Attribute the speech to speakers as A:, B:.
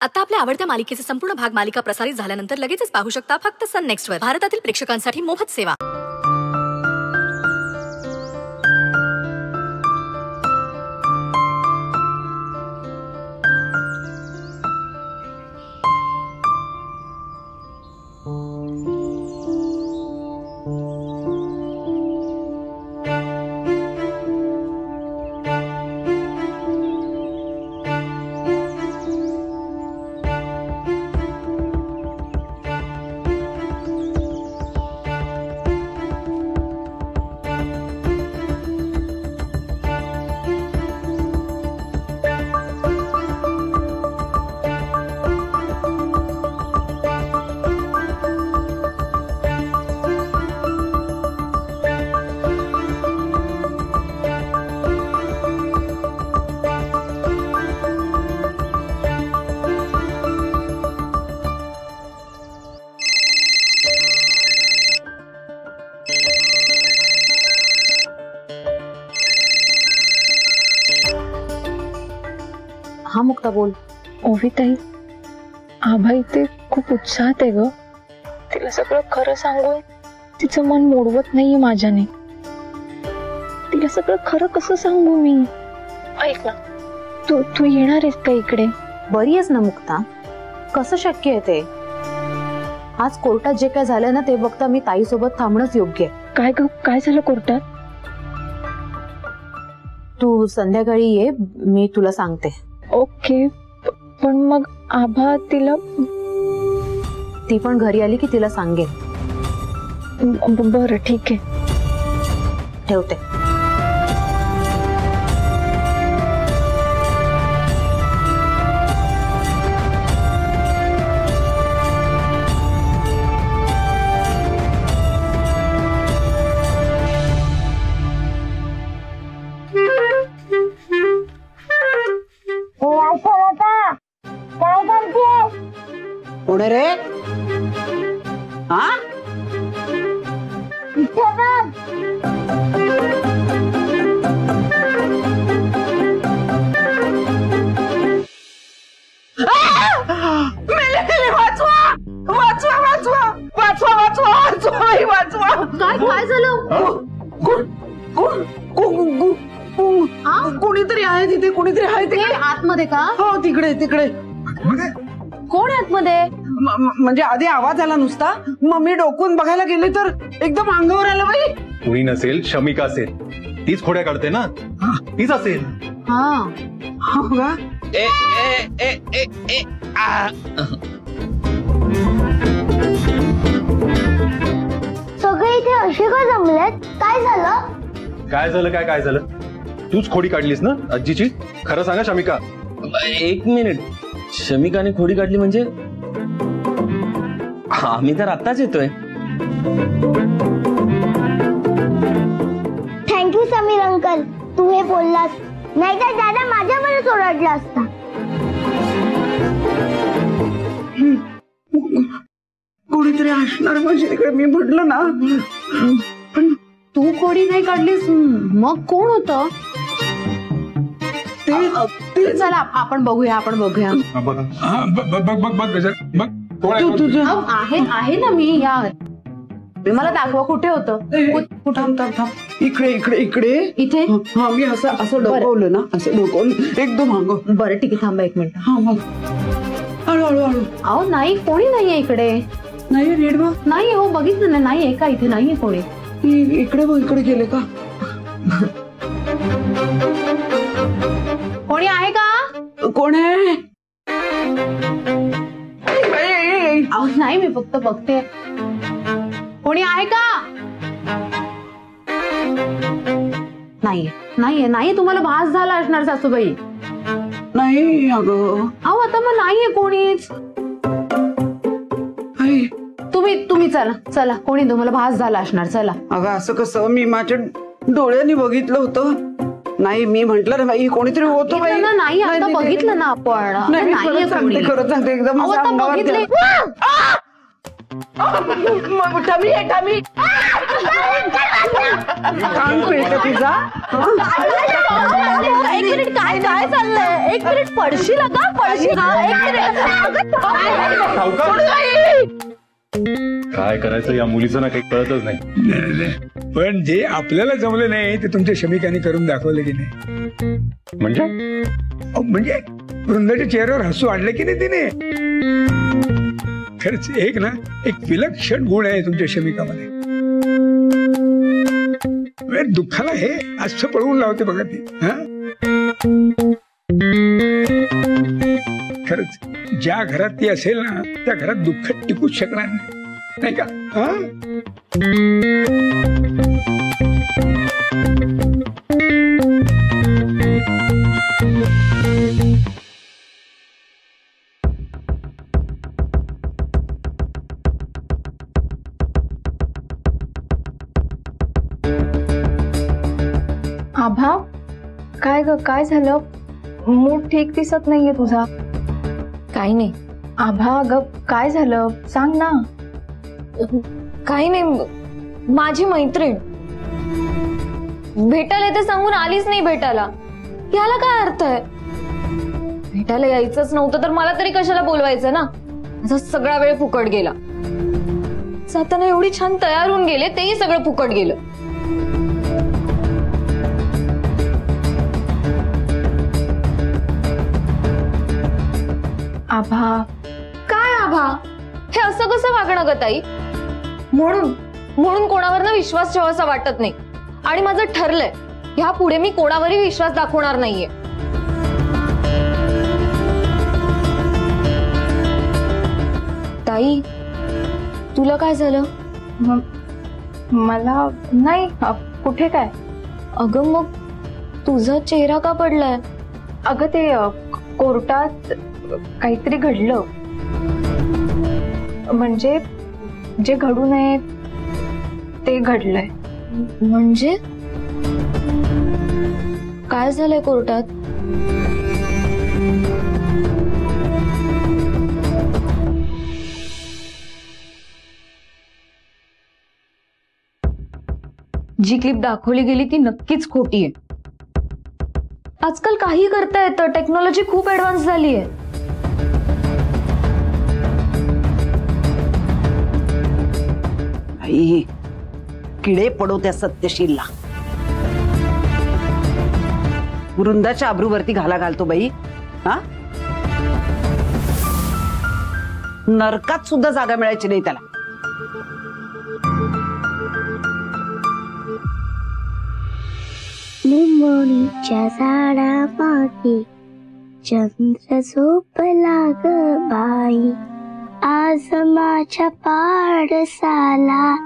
A: आता आपल्या आवडत्या मालिकेचे संपूर्ण भाग मालिका प्रसारित झाल्यानंतर लगेचच पाहू शकता फक्त सन नेक्स्ट वर. भारतातील प्रेक्षकांसाठी मोफत सेवा.
B: हा मुक्ता बोल.
C: ओवीताई, आभा इथे खूप उत्साहात आहे ग. तिला सगळं खरं सांगून तिचं मन मोडवत नाहीये माझ्याने. तिला सगळं खरं कसं सांगू मी? ऐक ना, तू येणार आहेस का इकडे?
B: बरी आहेस ना मुक्ता? कसं शक्य आहे ते? आज कोर्टात जे काय झालं ना ते बघता मी ताई सोबत थांबणंच योग्य आहे.
C: काय ग, काय झालं कोर्टात?
B: तू संध्याकाळी ये, मी तुला सांगते.
C: ओके, पण मग आभा तिला?
B: ती पण घरी आली की तिला सांगेन.
C: बरं ठीक आहे,
B: ठेवते.
D: कोण रे? हा
B: काय झालं?
D: कोणीतरी आहे तिथे, कोणीतरी आहे तिकडे
B: आतमध्ये का?
D: हो तिकडे तिकडे.
B: कोण आतमध्ये?
D: म्हणजे आधी आवाज आला नुसता, मग मी डोकून बघायला गेले तर एकदम अंगावर आलं. बाई
E: कुणी नसेल, शमिका असेल. तीच खोड्या काढते ना, तीच असेल.
D: हो का?
F: सगळे इथे असे का जमलेत? काय झालं?
E: काय झालं? तूच खोडी काढलीस ना आजीची? खरं सांगा शमिका.
G: एक मिनिट, शमिकाने खोडी काढली म्हणजे? आम्ही तर आत्ताच येतोय.
F: थँक्यू समीर अंकल, तू हे बोललास, नाहीतर दादा माझ्यावरच ओरडला असता.
D: कोणीतरी असणार म्हणजे तिकडे. मी म्हटलं ना.
B: पण तू खोडी नाही काढलीस, मग कोण होतं? चला आपण बघूया. आहे ना मी यार. मला दाखवा कुठे होतं.
D: इकडे
B: इथे.
D: हा मी असं डोकवलं ना, असं डोकवलं एकदम अंग.
B: बरं ठीक आहे, थांबा एक मिनिट.
D: हा मग हळूहळू.
B: अहो नाही, कोणी नाहीये इकडे.
D: नाही रेडवा
B: नाही हो, बघितलं ना, नाहीये का इथे? नाहीये कोणी
D: इकडे. मग इकडे गेले का?
B: कोणी आहे का?
D: कोण आहे?
B: अहो नाही, मी फक्त बघते. कोणी आहे का? नाहीये. तुम्हाला भास झाला असणार सासूबाई.
D: नाही अगं.
B: अहो आता मग नाहीये कोणीच. तुम्ही चला. कोणी तुम्हाला भास झाला असणार. चला.
D: अगं असं कसं? मी माझ्या डोळ्यांनी बघितलं होतं. नाही, मी म्हंटल ना बाई कोणीतरी होतं.
B: नाही आता बघितलं ना आपण.
D: खरं सांगते एकदम. ठमी आहे ठमी कान पेट तुझा
B: एक मिनिट काय काय चाललंय एक मिनिट पडशील का पडशील
E: काय करायचं या मुलीचं ना काही कळतच नाही.
H: नाही. पण जे आपल्याला जमलं नाही ते तुमच्या शमिकाने करून दाखवलं की नाही.
E: म्हणजे
H: म्हणजे वृंदाच्या चेहऱ्यावर हसू आणलं की नाही तिने. खरंच एक विलक्षण गुण आहे तुमच्या शमिकामध्ये. दुःखाला हे असं पळवून लावते बघा ती. खरंच ज्या घरात ती असेल ना त्या घरात दुःख टिकूच शकणार नाही का.
C: आभा काय ग काय झालं मूड ठीक दिसत नाहीये तुझा.
I: काही नाही.
C: आभा ग काय झालं सांग ना.
I: काही नाही माझी मैत्रीण भेटायला येते सांगून आलीच नाही भेटायला. याला काय अर्थ आहे. भेटायला यायचंच नव्हतं तर मला तरी कशाला बोलवायचं ना. माझा सगळा वेळ फुकट गेला. जाताना एवढी छान तयार होऊन गेले तेही सगळं फुकट गेलं.
C: आभा
I: काय आभा हे असं कसं वागणं ग ताई. म्हणून कोणावर ना विश्वास ठेवायचा वाटत नाही. आणि माझं ठरलंय ह्या पुढे मी कोणावरही विश्वास दाखवणार नाहीये. ताई तुला काय झालं.
C: मला नाही कुठे काय.
I: अगं मग तुझा चेहरा का पडलाय.
C: अगं ते कोर्टात काहीतरी घडलं. म्हणजे जे घडू नये ते घडलंय.
I: म्हणजे काय झालंय कोर्टात. जी क्लिप दाखवली गेली ती नक्कीच खोटी आहे. आजकाल काही करता येतं. टेक्नॉलॉजी खूप ऍडव्हान्स झाली आहे.
D: किडे पडो त्या सत्यशीलला. वृंदाच्या आबरूवरती घाला घालतो बाई. नरकात सुद्धा जागा मिळायची नाही त्याला.
F: लिंबोणीच्या झाडा मागे चंद्र झोपला ग बाई. आज माझ्या पाडसाला